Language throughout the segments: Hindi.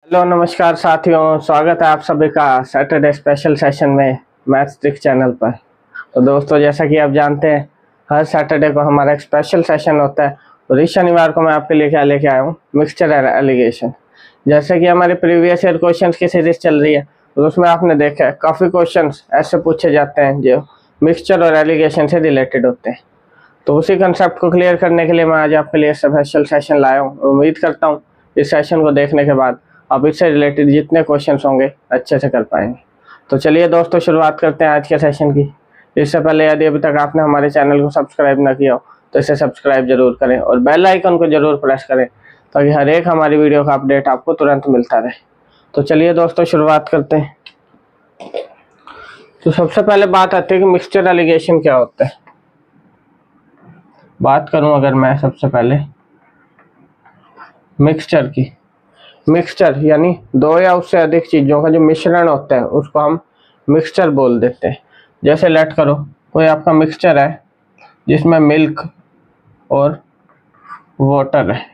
हेलो नमस्कार साथियों, स्वागत है आप सभी का सैटरडे स्पेशल सेशन में मैथ्स ट्रिक चैनल पर। तो दोस्तों, जैसा कि आप जानते हैं, हर सैटरडे को हमारा एक स्पेशल सेशन होता है और इस शनिवार को मैं आपके लिए क्या लेके आया हूँ, मिक्सचर और एलिगेशन। जैसे कि हमारे प्रीवियस ईयर क्वेश्चंस की सीरीज चल रही है और उसमें आपने देखा है काफ़ी क्वेश्चंस ऐसे पूछे जाते हैं जो मिक्सचर और एलिगेशन से रिलेटेड होते हैं। तो उसी कंसेप्ट को क्लियर करने के लिए मैं आज आपके लिए स्पेशल सेशन लाया हूँ। उम्मीद करता हूँ इस सेशन को देखने के बाद आप इससे रिलेटेड जितने क्वेश्चंस होंगे अच्छे से कर पाएंगे। तो चलिए दोस्तों, शुरुआत करते हैं आज के सेशन की। इससे पहले यदि अभी तक आपने हमारे चैनल को सब्सक्राइब ना किया हो तो इसे सब्सक्राइब जरूर करें और बेल आइकन को जरूर प्रेस करें ताकि हर एक हमारी वीडियो का अपडेट आपको तुरंत मिलता रहे। तो चलिए दोस्तों, शुरुआत करते हैं। तो सबसे पहले बात आती है कि मिक्सचर एलिगेशन क्या होता है। बात करूं अगर मैं सबसे पहले मिक्सचर की, मिक्सचर यानी दो या उससे अधिक चीज़ों का जो मिश्रण होता है उसको हम मिक्सचर बोल देते हैं। जैसे लेट करो कोई आपका मिक्सचर है जिसमें मिल्क और वाटर है,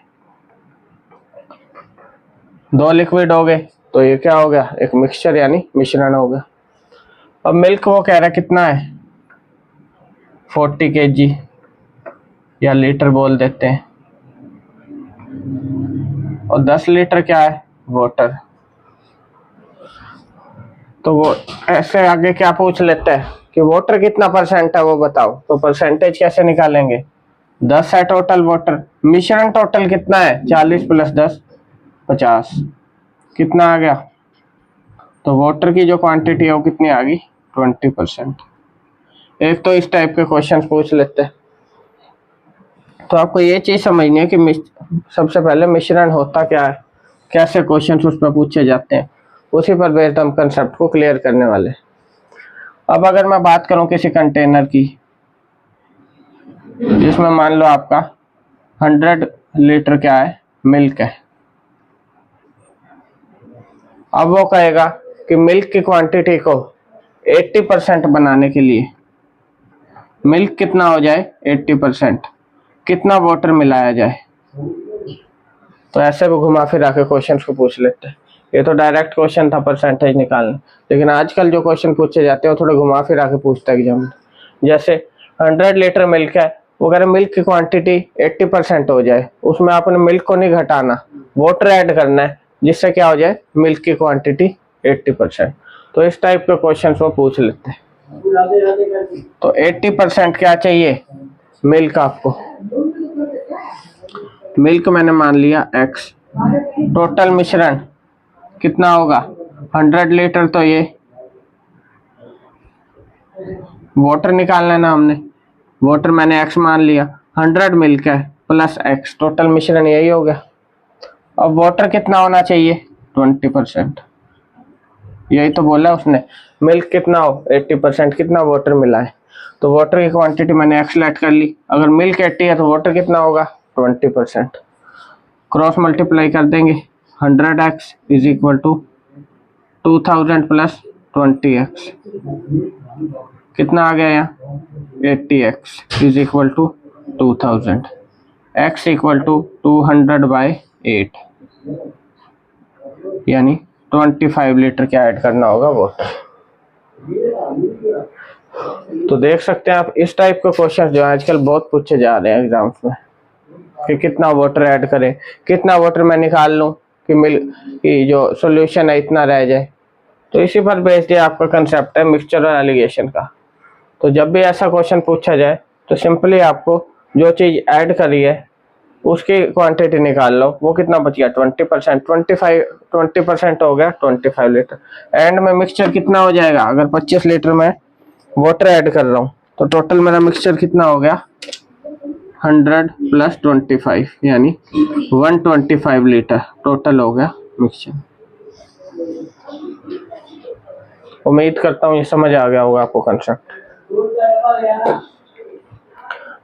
दो लिक्विड हो गए, तो ये क्या हो गया, एक मिक्सचर यानी मिश्रण हो गया। अब मिल्क वो कह रहा है कितना है, 40 kg या लीटर बोल देते हैं, और 10 लीटर क्या है, वाटर। तो वो ऐसे आगे क्या पूछ लेते हैं कि वाटर कितना परसेंट है वो बताओ। तो परसेंटेज कैसे निकालेंगे, 10 है टोटल वाटर, मिश्रण टोटल कितना है, 40 + 10 50, कितना आ गया। तो वाटर की जो क्वांटिटी है वो कितनी आ गई, 20%। एक तो इस टाइप के क्वेश्चन पूछ लेते हैं। तो आपको ये चीज समझनी है कि सबसे पहले मिश्रण होता क्या है, कैसे क्वेश्चन उस पर पूछे जाते हैं, उसी पर बेस्ड हम कंसेप्ट को क्लियर करने वाले। अब अगर मैं बात करूं किसी कंटेनर की जिसमें मान लो आपका 100 लीटर क्या है, मिल्क है। अब वो कहेगा कि मिल्क की क्वांटिटी को 80% बनाने के लिए मिल्क कितना हो जाए, 80%, कितना वाटर मिलाया जाए। तो ऐसे भी घुमा फिरा के क्वेश्चन को पूछ लेते हैं। ये तो डायरेक्ट क्वेश्चन था परसेंटेज निकालना, लेकिन आजकल जो क्वेश्चन पूछे जाते हैं वो थोड़े घुमा फिरा के पूछता है एग्जाम में। जैसे 100 लीटर मिल्क है, वो कह रहे मिल्क की क्वांटिटी 80% हो जाए, उसमें आपने मिल्क को नहीं घटाना, वाटर ऐड करना है जिससे क्या हो जाए, मिल्क की क्वांटिटी 80%। तो इस टाइप के क्वेश्चन वो पूछ लेते हैं। तो 80% क्या चाहिए, मिल्क आपको, मिल्क मैंने मान लिया x, टोटल मिश्रण कितना होगा, 100 लीटर, तो ये वाटर निकालना है ना हमने, वाटर मैंने x मान लिया, 100 मिल्क है प्लस x, टोटल मिश्रण यही हो गया। अब वाटर कितना होना चाहिए, 20%, यही तो बोला उसने, मिल्क कितना हो, 80%, कितना वाटर मिला है। तो वाटर की क्वांटिटी मैंने x लेट कर ली, अगर मिल्क 80 है तो वाटर कितना होगा, 20%। क्रॉस मल्टीप्लाई कर देंगे, 100x is equal to 2000 + 20x, कितना आ गया यहाँ, 80x is equal to 2000, x equal to 200/8, यानी 25 लीटर क्या ऐड करना होगा, वाटर। तो देख सकते हैं आप इस टाइप के क्वेश्चन जो आजकल बहुत पूछे जा रहे हैं एग्जाम्स में कि कितना वाटर ऐड करें, कितना वाटर मैं निकाल लूं कि जो सॉल्यूशन है इतना रह जाए। तो इसी पर बेस्ड आपका कंसेप्ट है मिक्सचर और एलिगेशन का। तो जब भी ऐसा क्वेश्चन पूछा जाए तो सिंपली आपको जो चीज ऐड करी है उसकी क्वांटिटी निकाल लो, वो कितना बच गया, 20%, 20% हो गया 25 लीटर। एंड में मिक्सचर कितना हो जाएगा, अगर 25 लीटर में वाटर ऐड कर रहा हूँ तो टोटल मेरा मिक्सचर कितना हो गया, 100 + 25 यानी 125 लीटर टोटल हो गया मिक्सचर। उम्मीद करता हूँ ये समझ आ गया होगा आपको कंसेप्ट।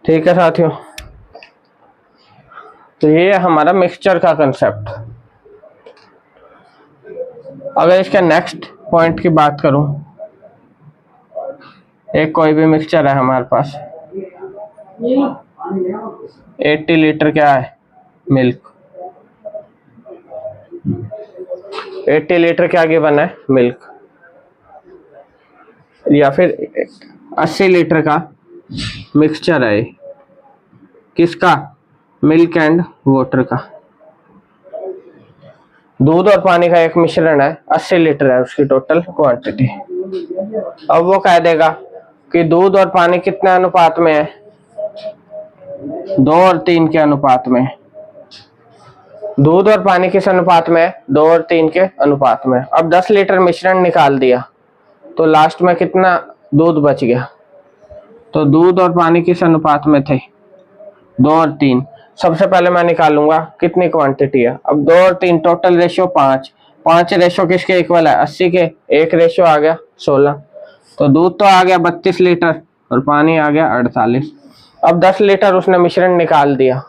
ठीक है साथियों, तो ये हमारा मिक्सचर का कंसेप्ट। अगर इसके नेक्स्ट पॉइंट की बात करूं, एक कोई भी मिक्सचर है हमारे पास, 80 लीटर क्या है, मिल्क, 80 लीटर के आगे बना है मिल्क, या फिर 80 लीटर का मिक्सचर है। किसका? मिल्क एंड वाटर का। दूध और पानी का एक मिश्रण है, 80 लीटर है उसकी टोटल क्वांटिटी। अब वो कह देगा कि दूध और पानी कितने अनुपात में है, 2 और 3 के अनुपात में। दूध और पानी किस अनुपात में है, 2 और 3 के अनुपात में। अब 10 लीटर मिश्रण निकाल दिया तो लास्ट में कितना दूध बच गया? तो दूध और पानी किस अनुपात में थे, 2 और 3। सबसे पहले मैं निकालूंगा कितनी क्वांटिटी है। अब 2 और 3 टोटल रेशियो 5, 5 रेशियो किसके इक्वल है, 80 के। एक रेशियो आ गया 16। तो दूध तो आ गया 32 लीटर और पानी आ गया 48। अब 10 लीटर उसने मिश्रण निकाल दिया,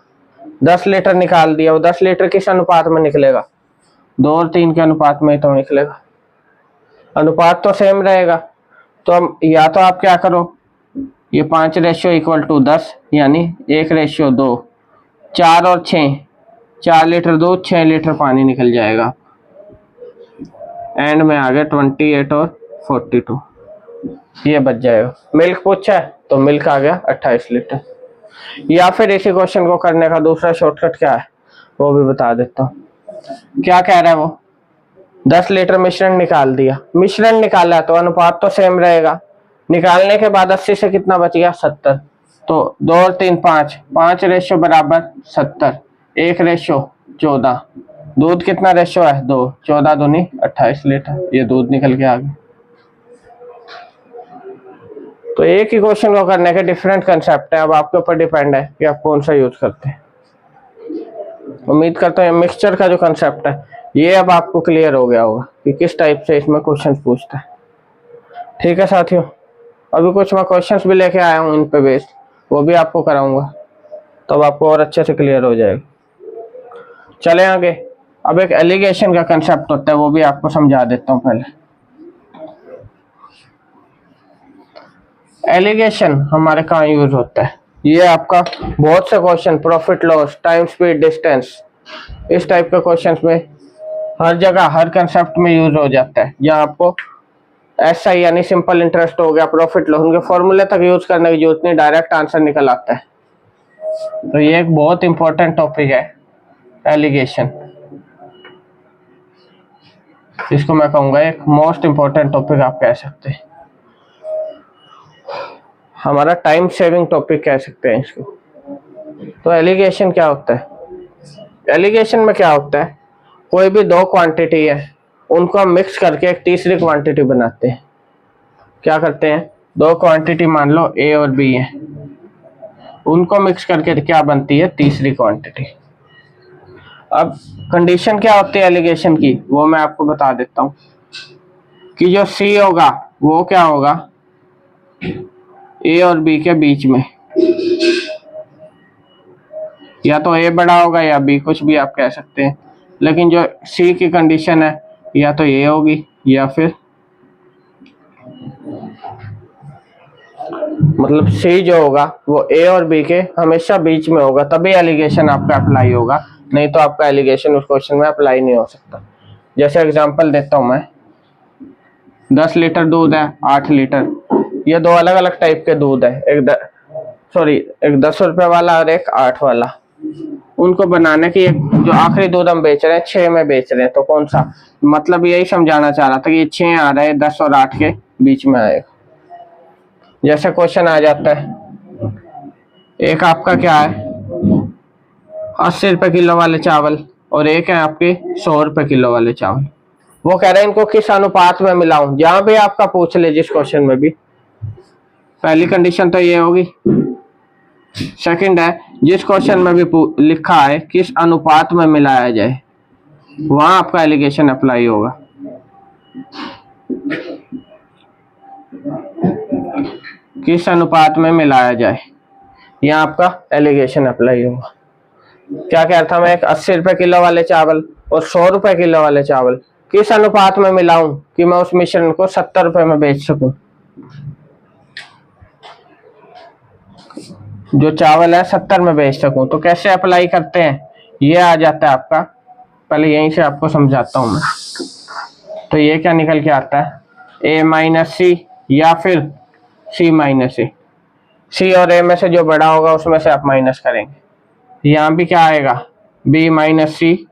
10 लीटर निकाल दिया। वो 10 लीटर किस अनुपात में निकलेगा, 2 और 3 के अनुपात में तो निकलेगा। अनुपात तो सेम रहेगा। तो अब या तो आप क्या करो, ये 5 रेशियो इक्वल टू 10 यानी 1 रेशियो 2, 4 और 6, 4 लीटर दूध 6 लीटर पानी निकल जाएगा। एंड में आ गया 28 और 42, ये बच जाएगा। मिल्क पूछा है तो मिल्क आ गया 28 लीटर। या फिर इसी क्वेश्चन को करने का दूसरा शॉर्टकट क्या है वो भी बता देता हूँ। क्या कह रहा है वो, 10 लीटर मिश्रण निकाल दिया, मिश्रण निकाला तो अनुपात तो सेम रहेगा। निकालने के बाद 80 से कितना बच गया, 70। तो 2 और 3 5, 5 रेशियो बराबर 70, 1 रेशियो 14। दूध कितना रेशियो है, 2, 14 दूनी 28 लीटर, ये दूध निकल के आ गया। तो एक ही क्वेश्चन को करने के डिफरेंट कंसेप्ट है। अब आपके ऊपर डिपेंड है कि आप कौन सा यूज करते हैं। उम्मीद करता हूँ मिक्सचर का जो कंसेप्ट है ये अब आपको क्लियर हो गया होगा कि किस टाइप से इसमें क्वेश्चन पूछता है। ठीक है साथियों, अभी कुछ मैं क्वेश्चंस भी लेके आया हूँ इन पे बेस्ड, वो भी आपको कराऊंगा तब तो आपको और अच्छे से क्लियर हो जाएगा। चले आगे। अब एक एलिगेशन का कंसेप्ट होता है, वो भी आपको समझा देता हूँ पहले। एलिगेशन हमारे कहाँ यूज होता है, ये आपका बहुत से question, profit loss, time speed, distance, इस टाइप के क्वेश्चंस में हर जगह हर कंसेप्ट में यूज हो जाता है। जहाँ आपको एसआई यानी सिंपल इंटरेस्ट हो गया, प्रॉफिट लॉस, उनके फॉर्मूले तक यूज करने की जरूरत नहीं, डायरेक्ट आंसर निकल आता है। तो ये एक बहुत इंपॉर्टेंट टॉपिक है एलिगेशन, इसको मैं कहूंगा एक मोस्ट इंपॉर्टेंट टॉपिक आप कह सकते हैं, हमारा टाइम सेविंग टॉपिक कह सकते हैं इसको। तो एलिगेशन क्या होता है, एलिगेशन में क्या होता है, कोई भी 2 क्वांटिटी है उनको हम मिक्स करके एक तीसरी क्वांटिटी बनाते हैं। क्या करते हैं, 2 क्वांटिटी मान लो ए और बी है, उनको मिक्स करके क्या बनती है, तीसरी क्वांटिटी। अब कंडीशन क्या होती है एलिगेशन की वो मैं आपको बता देता हूँ कि जो सी होगा वो क्या होगा, ए और बी के बीच में, या तो ए बड़ा होगा या बी, कुछ भी आप कह सकते हैं। लेकिन जो सी की कंडीशन है या तो ए होगी या फिर मतलब सी जो होगा वो ए और बी के हमेशा बीच में होगा, तभी एलिगेशन आपका अप्लाई होगा, नहीं तो आपका एलिगेशन उस क्वेश्चन में अप्लाई नहीं हो सकता। जैसे एग्जांपल देता हूं मैं, 10 लीटर दूध है, 8 लीटर, ये 2 अलग अलग टाइप के दूध है, एक 10 रुपए वाला और एक 8 वाला। उनको बनाने की जो आखिरी दूध हम बेच रहे हैं 6 में बेच रहे हैं, तो कौन सा, मतलब यही समझाना चाह रहा था कि ये 6 आ रहे हैं, 10 और 8 के बीच में आएगा। जैसे क्वेश्चन आ जाता है, एक आपका क्या है 80 रुपए किलो वाले चावल और एक है आपके 100 रुपए किलो वाले चावल, वो कह रहे हैं इनको किस अनुपात में मिलाऊं। जहां भी आपका पूछ ले जिस क्वेश्चन में भी, पहली कंडीशन तो ये होगी। सेकंड है जिस क्वेश्चन में भी लिखा है किस अनुपात में मिलाया जाए, वहां आपका एलिगेशन अप्लाई होगा। किस अनुपात में मिलाया जाए, यहाँ आपका एलिगेशन अप्लाई होगा। क्या कह रहा था मैं, एक 80 रुपए किलो वाले चावल और 100 रुपए किलो वाले चावल किस अनुपात में मिलाऊं कि मैं उस मिश्रण को 70 रुपए में बेच सकूं। जो चावल है 70 में बेच सकूं, तो कैसे अप्लाई करते हैं, ये आ जाता है आपका, पहले यहीं से आपको समझाता हूं मैं। तो ये क्या निकल के आता है, a माइनस सी या फिर c माइनस ए। c और a में से जो बड़ा होगा उसमें से आप माइनस करेंगे। यहाँ भी क्या आएगा, b माइनस सी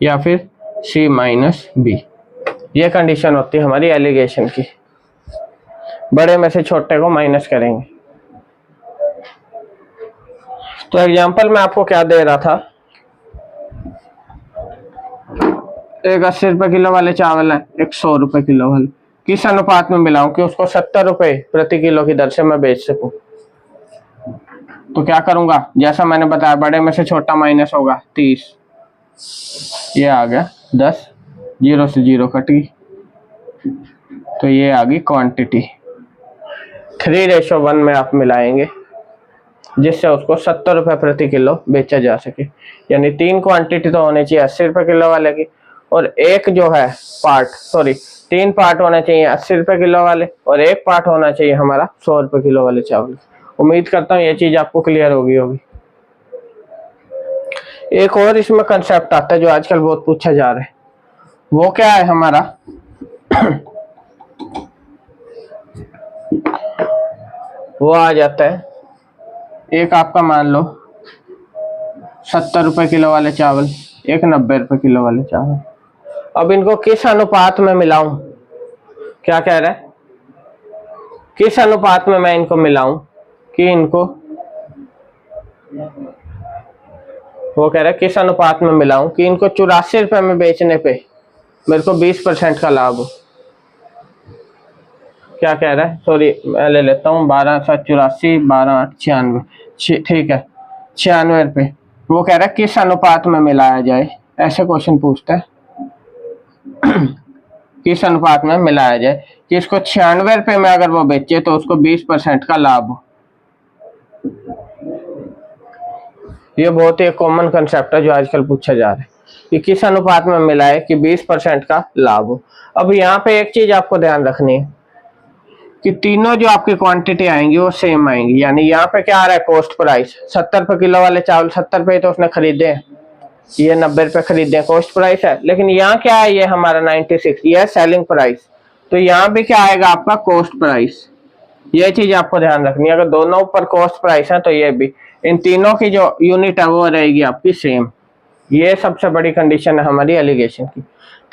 या फिर c माइनस बी। ये कंडीशन होती है हमारी एलिगेशन की, बड़े में से छोटे को माइनस करेंगे। तो एग्जांपल में आपको क्या दे रहा था, एक 80 रुपए किलो वाले चावल है, एक 100 रुपए किलो वाले, किस अनुपात में मिलाऊं कि उसको 70 रुपए प्रति किलो की दर से मैं बेच सकूं। तो क्या करूंगा, जैसा मैंने बताया बड़े में से छोटा माइनस होगा 30, ये आ गया 10, 0 से 0 कट गई, तो ये आ गई क्वांटिटी। 3:1 में आप मिलाएंगे जिससे उसको 70 रुपए प्रति किलो बेचा जा सके। यानी 3 क्वांटिटी तो होनी चाहिए 80 रुपए किलो वाले की, और एक जो है पार्ट 3 पार्ट होने चाहिए 80 रुपए किलो वाले, और एक पार्ट होना चाहिए हमारा 100 रुपए किलो वाले चावल। उम्मीद करता हूँ ये चीज आपको क्लियर होगी। एक और इसमें कंसेप्ट आता है जो आजकल बहुत पूछा जा रहा है, वो क्या है हमारा वो आ जाता है, एक आपका मान लो 70 रुपए किलो वाले चावल, एक 90 रुपए किलो वाले चावल। अब इनको किस अनुपात में मिलाऊं, क्या कह रहा है, किस अनुपात में मैं इनको मिलाऊं कि इनको, वो कह रहा है किस अनुपात में मिलाऊं कि इनको 84 रुपए में बेचने पे मेरे को 20% का लाभ हो। क्या कह रहा है, सॉरी मैं ले लेता हूँ, 12 7 84, 12 8 96, ठीक है 96 रुपए। वो कह रहा है किस अनुपात में मिलाया जाए, ऐसे क्वेश्चन पूछता है किस अनुपात में मिलाया जाए कि इसको 96 रुपए में अगर वो बेचे तो उसको 20% का लाभ हो। ये बहुत ही कॉमन कंसेप्ट है जो आजकल पूछा जा रहा है कि किस अनुपात में मिलाए कि 20% का लाभ हो। अब यहाँ पे एक चीज आपको ध्यान रखनी है कि तीनों जो आपकी क्वांटिटी आएंगी वो सेम आएंगी। यानी यहाँ पे क्या आ रहा है, कॉस्ट प्राइस 70 रुपए किलो वाले चावल 70 रुपए तो उसने खरीदे हैं, ये 90 रुपए खरीदे हैं, कॉस्ट प्राइस है। लेकिन यहाँ क्या है, ये हमारा 96, ये है सेलिंग प्राइस। तो यहाँ भी क्या आएगा आपका कॉस्ट प्राइस। ये चीज आपको ध्यान रखनी है, अगर दोनों ऊपर कॉस्ट प्राइस है तो ये भी, इन तीनों की जो यूनिट है वो रहेगी आपकी सेम। ये सबसे बड़ी कंडीशन है हमारी एलिगेशन की,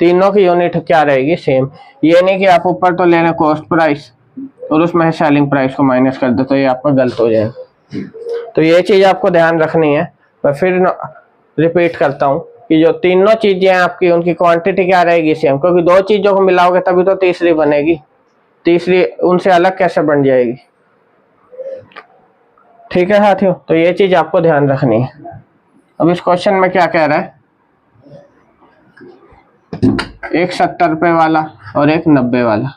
तीनों की यूनिट क्या रहेगी, सेम। ये नहीं कि आप ऊपर तो ले रहे कॉस्ट प्राइस और उसमें सेलिंग प्राइस को माइनस कर दो, तो ये आपका गलत हो जाएगा। तो ये चीज आपको ध्यान रखनी है। मैं फिर रिपीट करता हूँ कि जो तीनों चीजें हैं आपकी उनकी क्वांटिटी क्या रहेगी, सेम, क्योंकि दो चीजों को मिलाओगे तभी तो तीसरी बनेगी, तीसरी उनसे अलग कैसे बन जाएगी। ठीक है साथियों, तो ये चीज आपको ध्यान रखनी है। अब इस क्वेश्चन में क्या कह रहा है, एक 70 रुपए वाला और एक 90 वाला,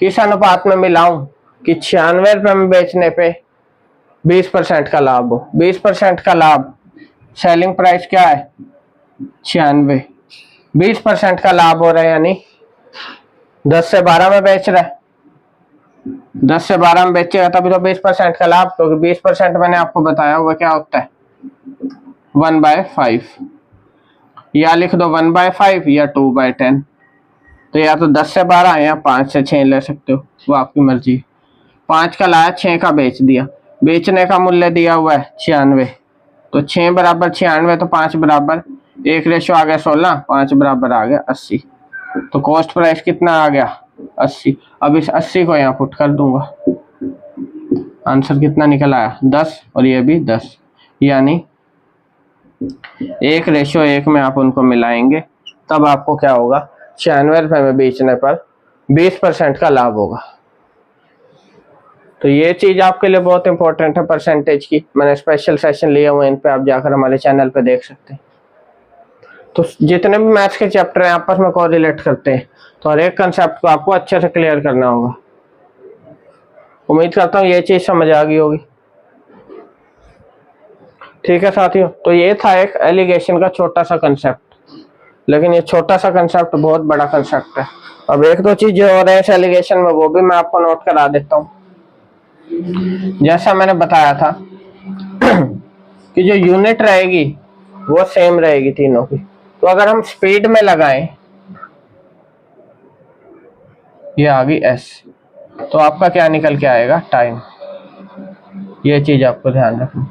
किस अनुपात में मिलाऊं कि 96 रुपए में बेचने पे 20% का लाभ हो। 20% का लाभ, सेलिंग प्राइस क्या है 96, 20% का लाभ हो रहा है, यानी 10 से 12 में बेच रहा है, 10 से 12 में बेचेगा तभी तो 20% का लाभ, क्योंकि 20% मैंने आपको बताया हुआ क्या होता है 1/5, या लिख दो 1/5 या 2/10। तो या तो 10 से 12 या 5 से 6 ले सकते हो, वो आपकी मर्जी। 5 का लाया, 6 का बेच दिया, बेचने का मूल्य दिया हुआ है 96, तो 6 बराबर 96, तो 5 बराबर 1 रेशो आ गया 16, 5 बराबर आ गया 80। तो कॉस्ट प्राइस कितना आ गया 80। अब इस 80 को यहाँ पुट कर दूंगा, आंसर कितना निकल आया 10, और ये भी 10। यानी 1:1 में आप उनको मिलाएंगे तब आपको क्या होगा, 96 रुपए में बेचने पर 20% का लाभ होगा। तो ये चीज आपके लिए बहुत इंपॉर्टेंट है परसेंटेज की, मैंने स्पेशल सेशन लिए हुए, इन पे आप जाकर हमारे चैनल पे देख सकते हैं। तो जितने भी मैथ्स के चैप्टर हैं आपस में कोरिलेट करते हैं, तो हर एक कंसेप्ट को आपको अच्छे से क्लियर करना होगा। उम्मीद करता हूँ ये चीज समझ आ गई होगी। ठीक है साथियों, तो ये था एक एलिगेशन का छोटा सा कंसेप्ट, लेकिन ये छोटा सा कंसेप्ट बहुत बड़ा कंसेप्ट है। अब एक दो चीज जो हो रहे हैं इस एलिगेशन में वो भी मैं आपको नोट करा देता हूँ। जैसा मैंने बताया था कि जो यूनिट रहेगी वो सेम रहेगी तीनों की। तो अगर हम स्पीड में लगाएं ये आ गई एस, तो आपका क्या निकल के आएगा, टाइम। ये चीज आपको ध्यान रखनी।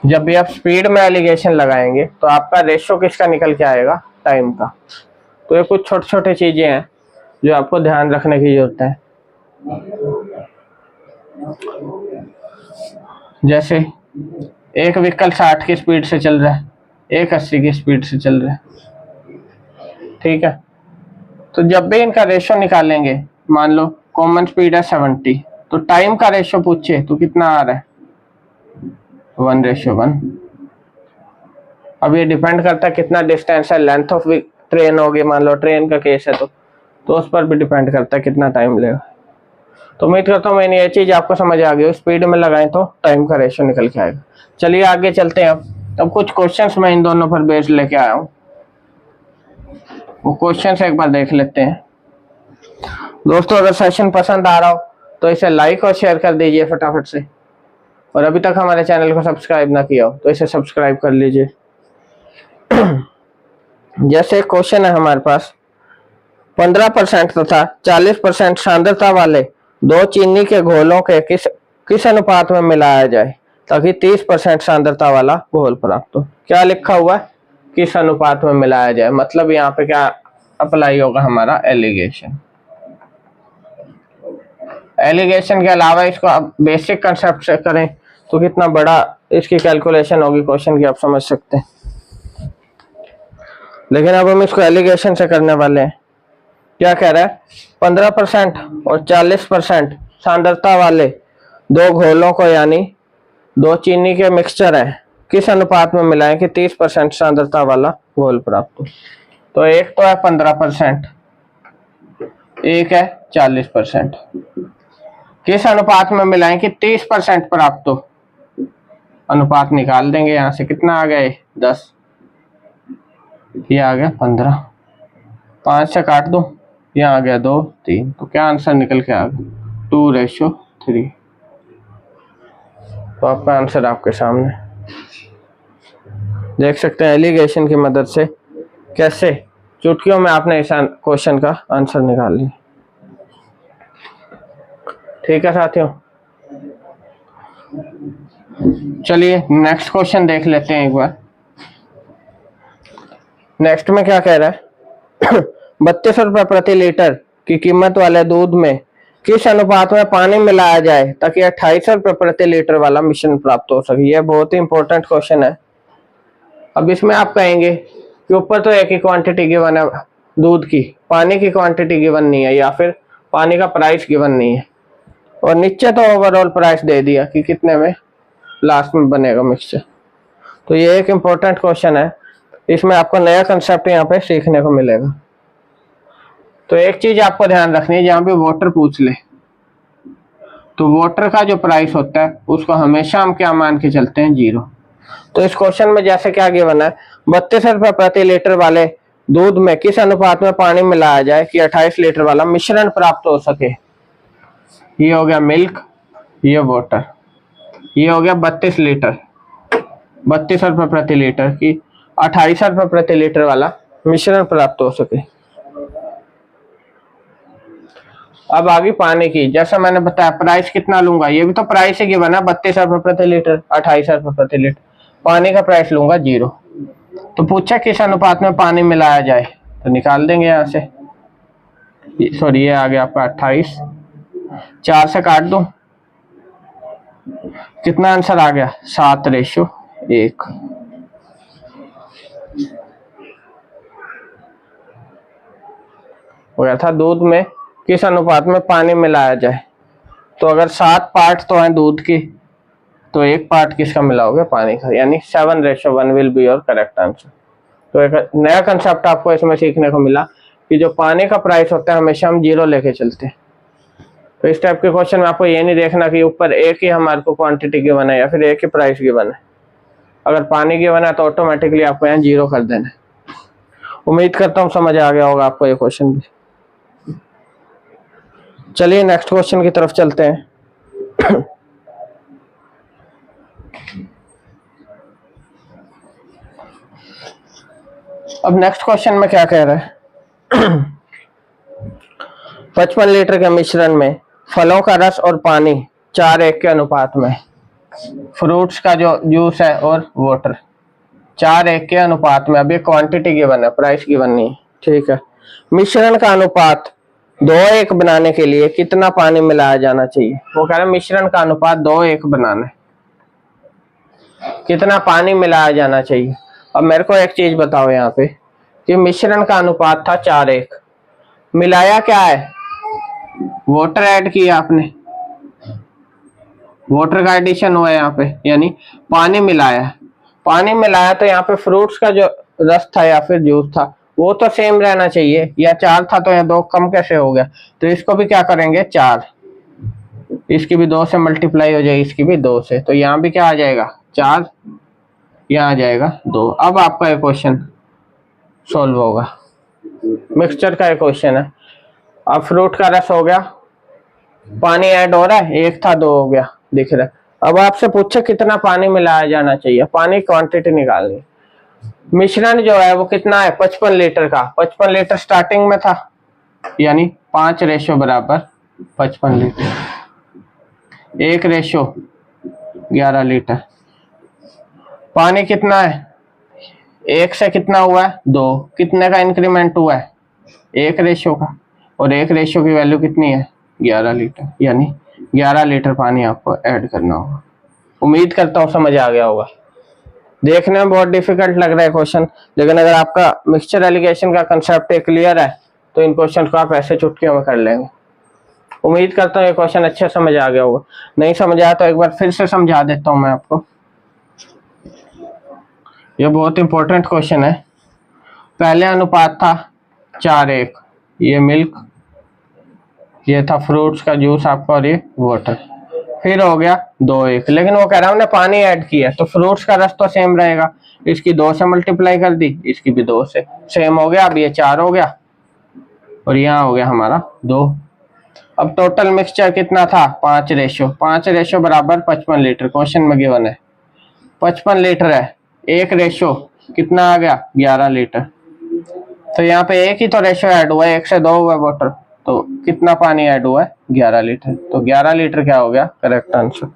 जब भी आप स्पीड में एलिगेशन लगाएंगे तो आपका रेशो किसका निकल के आएगा, टाइम का। तो ये कुछ छोटे छोटे चीजें हैं जो आपको ध्यान रखने की जरूरत है। जैसे एक व्हीकल 60 की स्पीड से चल रहा है, एक 80 की स्पीड से चल रहा है, ठीक है। तो जब भी इनका रेशो निकालेंगे, मान लो कॉमन स्पीड है 70, तो टाइम का रेशो पूछे तो कितना आ रहा है, 1:1। अब ये डिपेंड करता है कितना डिस्टेंस है, लेंथ ऑफ ट्रेन होगी, मान लो ट्रेन का केस है तो उस पर भी डिपेंड करता है कितना टाइम लेगा। तो उम्मीद करता हूँ मैंने ये चीज आपको समझ आ गई। स्पीड में लगाएं तो टाइम का रेशो निकल के आएगा। चलिए आगे चलते हैं। अब कुछ क्वेश्चंस मैं इन दोनों पर बेस लेके आया हूँ, वो क्वेश्चंस एक बार देख लेते हैं। दोस्तों अगर सेशन पसंद आ रहा हो तो इसे लाइक और शेयर कर दीजिए फटाफट से, और अभी तक हमारे चैनल को सब्सक्राइब ना किया हो तो इसे सब्सक्राइब कर लीजिए। जैसे क्वेश्चन है हमारे पास, 15% तथा 40% सांद्रता वाले दो चीनी के घोलों के किस अनुपात में मिलाया जाए ताकि 30% सांद्रता वाला घोल प्राप्त हो। क्या लिखा हुआ है, किस अनुपात में मिलाया जाए, मतलब यहाँ पे क्या अप्लाई होगा हमारा, एलिगेशन। एलिगेशन के अलावा इसको आप बेसिक कंसेप्ट से करें तो कितना बड़ा इसकी कैलकुलेशन होगी क्वेश्चन की, आप समझ सकते हैं। लेकिन अब हम इसको एलिगेशन से करने वाले हैं। क्या कह रहा है, 15% और 40% सांद्रता वाले दो घोलों को, यानी दो चीनी के मिक्सचर है, किस अनुपात में मिलाएं कि 30% सांद्रता वाला घोल प्राप्त हो। तो एक तो है 15%, एक है 40%। किस अनुपात में मिलाएं कि 30% प्राप्त हो। अनुपात निकाल देंगे, यहां से कितना आ गया, 10, ये आ गया 15, 5 से काट दो, यहाँ आ गया 2, 3, तो क्या आंसर निकल के आ गया, 2:3। तो आपका आंसर आपके सामने देख सकते हैं। एलिगेशन की मदद से कैसे चुटकियों में आपने इस क्वेश्चन का आंसर निकाल लिया। ठीक है साथियों, चलिए नेक्स्ट क्वेश्चन देख लेते हैं एक बार। नेक्स्ट में क्या कह रहा है, 32 रुपए प्रति लीटर की कीमत वाले दूध में किस अनुपात में पानी मिलाया जाए ताकि 28 रुपए प्रति लीटर वाला मिश्रण प्राप्त हो सके। यह बहुत ही इंपॉर्टेंट क्वेश्चन है। अब इसमें आप कहेंगे कि ऊपर तो एक ही क्वांटिटी गिवन है दूध की, पानी की क्वांटिटी गिवन नहीं है, या फिर पानी का प्राइस गिवन नहीं है, और नीचे तो ओवरऑल प्राइस दे दिया कि कितने में लास्ट में बनेगा मिक्सचर। तो ये एक इम्पोर्टेंट क्वेश्चन है, इसमें आपको नया कंसेप्ट यहाँ पे सीखने को मिलेगा। तो एक चीज आपको ध्यान रखनी है, जहाँ पे वाटर पूछ ले तो वाटर का जो प्राइस होता है उसको हमेशा हम क्या मान के चलते हैं, 0। तो इस क्वेश्चन में जैसे क्या गिवन है, 32 रुपए प्रति लीटर वाले दूध में किस अनुपात में पानी मिलाया जाए कि 28 लीटर वाला मिश्रण प्राप्त हो सके। ये हो गया मिल्क, ये वाटर, ये हो गया 32 लीटर, 32 रुपए प्रति लीटर की 28 रुपए प्रति लीटर वाला मिश्रण प्राप्त हो सके। अब आगे पानी की, जैसा मैंने बताया प्राइस कितना लूंगा, ये भी तो प्राइस ही गिवन है, 32 रुपए प्रति लीटर, 28 रुपए प्रति लीटर। पानी का प्राइस लूंगा 0। तो पूछा किस अनुपात में पानी मिलाया जाए, तो निकाल देंगे यहाँ से। सॉरी, ये आ गया आपका 28, 4 से काट दो, कितना आंसर आ गया, 7:1। हो गया था दूध में किस अनुपात में पानी मिलाया जाए। तो अगर 7 पार्ट तो है दूध की, तो 1 पार्ट किसका मिलाओगे, पानी का, यानी 7:1 will be your correct answer. तो एक नया कंसेप्ट आपको इसमें सीखने को मिला कि जो पानी का प्राइस होता है हमेशा हम 0 लेके चलते हैं। तो इस टाइप के क्वेश्चन में आपको ये नहीं देखना कि ऊपर एक ही हमारे को क्वांटिटी गिवन है या फिर एक ही प्राइस गिवन है। अगर पानी गिवन है तो ऑटोमेटिकली आपको यहाँ 0 कर देना है। उम्मीद करता हूँ समझ आ गया होगा आपको ये क्वेश्चन भी। चलिए नेक्स्ट क्वेश्चन की तरफ चलते हैं। अब नेक्स्ट क्वेश्चन में क्या कह रहा है, 55 लीटर के मिश्रण में फलों का रस और पानी 4:1 के अनुपात में, फ्रूट्स का जो जूस है और वाटर 4:1 के अनुपात में। अब ये क्वांटिटी गिवन है, प्राइस गिवन नहीं, ठीक है। मिश्रण का अनुपात 2:1 बनाने के लिए कितना पानी मिलाया जाना चाहिए? वो कह रहे हैं मिश्रण का अनुपात 2:1 बनाना है, कितना पानी मिलाया जाना चाहिए। अब मेरे को एक चीज बताओ यहाँ पे कि मिश्रण का अनुपात था 4:1, मिलाया क्या है? वाटर ऐड किया आपने, वाटर का एडिशन हुआ है यहाँ पे, यानी पानी मिलाया। पानी मिलाया तो यहाँ पे फ्रूट्स का जो रस था या फिर जूस था वो तो सेम रहना चाहिए, या 4 था तो यहाँ 2 कम कैसे हो गया? तो इसको भी क्या करेंगे 4, इसकी भी 2 से मल्टीप्लाई हो जाएगी, इसकी भी 2 से, तो यहाँ भी क्या आ जाएगा 4, यहाँ आ जाएगा 2। अब आपका एक क्वेश्चन सोल्व होगा, मिक्सचर का एक क्वेश्चन है। अब फ्रूट का रस हो गया, पानी ऐड हो रहा है, 1 था 2 हो गया, दिख रहा है। अब आपसे पूछे कितना पानी मिलाया जाना चाहिए, पानी क्वांटिटी निकालनी। मिश्रण जो है वो कितना है 55 लीटर का, 55 लीटर स्टार्टिंग में था, यानी 5 रेशो बराबर 55 लीटर, 1 रेशो 11 लीटर। पानी कितना है 1 से कितना हुआ है 2, कितने का इंक्रीमेंट हुआ है 1 रेशो का, और 1 रेशो की वैल्यू कितनी है 11 लीटर, यानी 11 लीटर पानी आपको ऐड करना होगा। उम्मीद करता हूँ समझ आ गया होगा। देखने में बहुत डिफिकल्ट लग रहा है क्वेश्चन, लेकिन अगर आपका मिक्सचर एलिगेशन का कंसेप्ट क्लियर है तो इन क्वेश्चन को आप ऐसे चुटकियों में कर लेंगे। उम्मीद करता हूँ ये क्वेश्चन अच्छे समझ आ गया होगा। नहीं समझ आया तो एक बार फिर से समझा देता हूँ मैं आपको। ये बहुत इंपॉर्टेंट क्वेश्चन है। पहले अनुपात था 4:1, ये मिल्क, ये था फ्रूट्स का जूस आपका, और ये वाटर। फिर हो गया 2:1, लेकिन वो कह रहा है हमने पानी ऐड किया, तो फ्रूट्स का रस तो सेम रहेगा, इसकी 2 से मल्टीप्लाई कर दी, इसकी भी 2 से, सेम हो गया। अब ये 4 हो गया और यहाँ हो गया हमारा 2। अब टोटल मिक्सचर कितना था 5 रेशो, 5 रेशो बराबर 55 लीटर, क्वेश्चन में गिवन है 55 लीटर है, 1 रेशो कितना आ गया 11 लीटर। तो यहाँ पे एक ही तो रेशो ऐड हुआ है, 1 से 2 हुआ वाटर, तो कितना पानी ऐड हुआ है 11 लीटर। तो 11 लीटर क्या हो गया करेक्ट आंसर।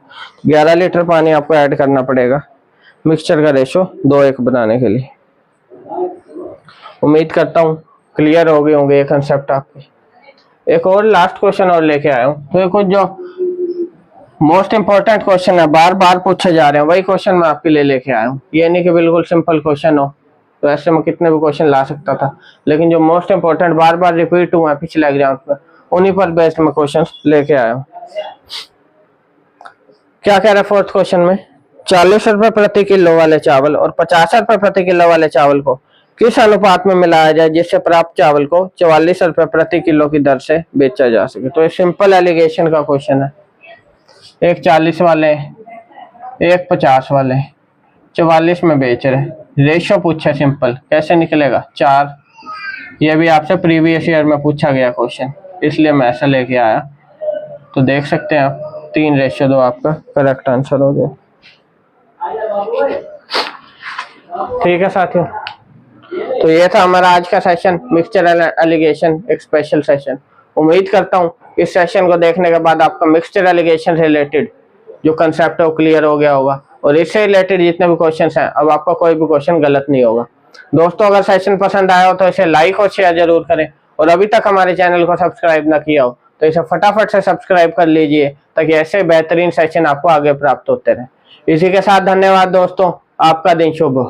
11 लीटर पानी आपको ऐड करना पड़ेगा मिक्सचर का रेशो 2:1 बनाने के लिए। उम्मीद करता हूँ क्लियर हो गए होंगे ये कंसेप्ट आपके। एक और लास्ट क्वेश्चन और लेके आया हूँ, तो कुछ जो मोस्ट इंपॉर्टेंट क्वेश्चन है, बार बार पूछे जा रहे हैं, वही क्वेश्चन मैं आपके लिए लेके आया हूँ। ये नहीं कि बिल्कुल सिंपल क्वेश्चन हो, तो ऐसे में कितने भी क्वेश्चन ला सकता था, लेकिन जो मोस्ट इंपॉर्टेंट बार बार रिपीट हुआ है पिछले एग्जाम में, उन्हीं पर बेस्ड में क्वेश्चन लेके आया हूँ। क्या कह रहा है फोर्थ क्वेश्चन में, 40 रुपए प्रति किलो वाले चावल और 50 रुपए प्रति किलो वाले चावल को किस अनुपात में मिलाया जाए जिससे प्राप्त चावल को 44 रुपए प्रति किलो की दर से बेचा जा सके। तो ये सिंपल एलिगेशन का क्वेश्चन है। एक 40 वाले, एक 50 वाले, 44 में बेच रहे, रेशो पूछा सिंपल, कैसे निकलेगा 4। ये भी आपसे प्रीवियस ईयर में पूछा गया क्वेश्चन, इसलिए मैं ऐसा लेके आया। तो देख सकते हैं आप 3:2 आपका करेक्ट आंसर हो गया। ठीक है साथियों, तो ये था हमारा आज का सेशन, मिक्सचर एलिगेशन, एक स्पेशल सेशन। उम्मीद करता हूँ इस सेशन को देखने के बाद आपका मिक्सचर एलिगेशन से रिलेटेड जो कंसेप्ट है वो क्लियर हो गया होगा, और इससे रिलेटेड जितने भी क्वेश्चंस हैं अब आपका कोई भी क्वेश्चन गलत नहीं होगा। दोस्तों अगर सेशन पसंद आया हो तो इसे लाइक और शेयर जरूर करें, और अभी तक हमारे चैनल को सब्सक्राइब ना किया हो तो इसे फटाफट से सब्सक्राइब कर लीजिए, ताकि ऐसे बेहतरीन सेशन आपको आगे प्राप्त होते रहे। इसी के साथ धन्यवाद दोस्तों, आपका दिन शुभ हो।